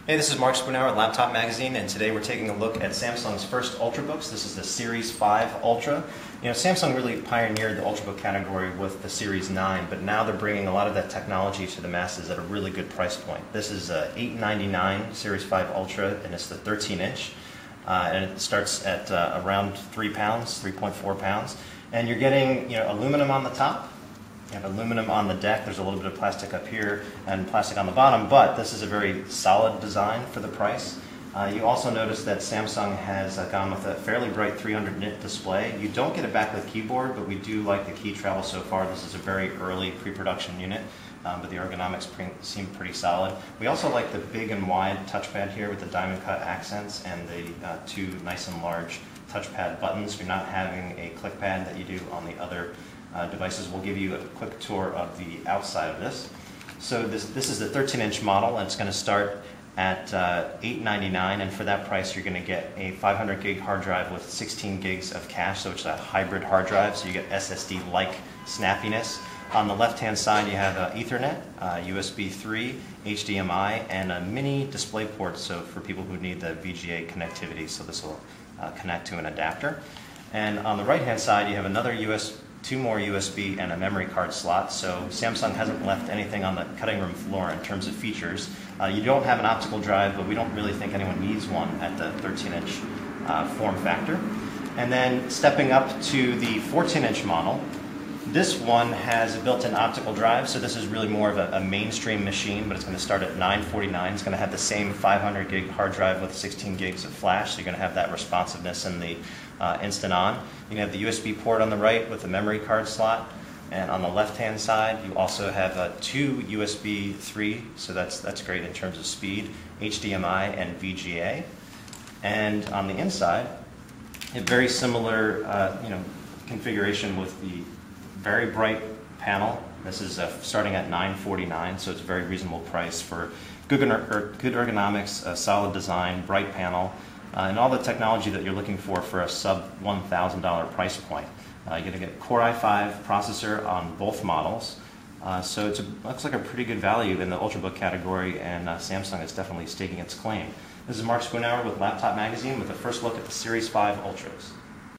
Hey, this is Mark Spoonauer at Laptop Magazine, and today we're taking a look at Samsung's first Ultrabooks. This is the Series 5 Ultra. You know, Samsung really pioneered the Ultrabook category with the Series 9, but now they're bringing a lot of that technology to the masses at a really good price point. This is $899 Series 5 Ultra, and it's the 13-inch, and it starts at around 3 pounds, 3.4 pounds, and you're getting aluminum on the top. You have aluminum on the deck. There's a little bit of plastic up here and plastic on the bottom, but this is a very solid design for the price. You also notice that Samsung has gone with a fairly bright 300 nit display. You don't get a backlit keyboard, but we do like the key travel so far. This is a very early pre-production unit, but the ergonomics seem pretty solid. We also like the big and wide touchpad here with the diamond cut accents and the two nice and large touchpad buttons. You're not having a click pad that you do on the other devices. We'll give you a quick tour of the outside of this. So this is the 13-inch model, and it's going to start at $899, and for that price you're going to get a 500 gig hard drive with 16 gigs of cache, so it's a hybrid hard drive, so you get SSD-like snappiness. On the left-hand side you have Ethernet, USB 3, HDMI, and a mini display port, so for people who need the VGA connectivity, so this will connect to an adapter. And on the right-hand side you have another two more USB and a memory card slot, so Samsung hasn't left anything on the cutting room floor in terms of features. You don't have an optical drive, but we don't really think anyone needs one at the 13-inch form factor. And then stepping up to the 14-inch model, this one has a built-in optical drive, so this is really more of a mainstream machine, but it's going to start at $949. It's going to have the same 500 gig hard drive with 16 gigs of flash, so you're going to have that responsiveness in the instant on. You have the USB port on the right with the memory card slot, and on the left-hand side you also have two USB 3, so that's great in terms of speed, HDMI and VGA. And on the inside, a very similar configuration with the very bright panel. This is starting at $949, so it's a very reasonable price for good ergonomics, a solid design, bright panel, and all the technology that you're looking for a sub $1,000 price point. You're going to get Core i5 processor on both models, so it looks like a pretty good value in the Ultrabook category, and Samsung is definitely staking its claim. This is Mark Spoonauer with Laptop Magazine with a first look at the Series 5 Ultras.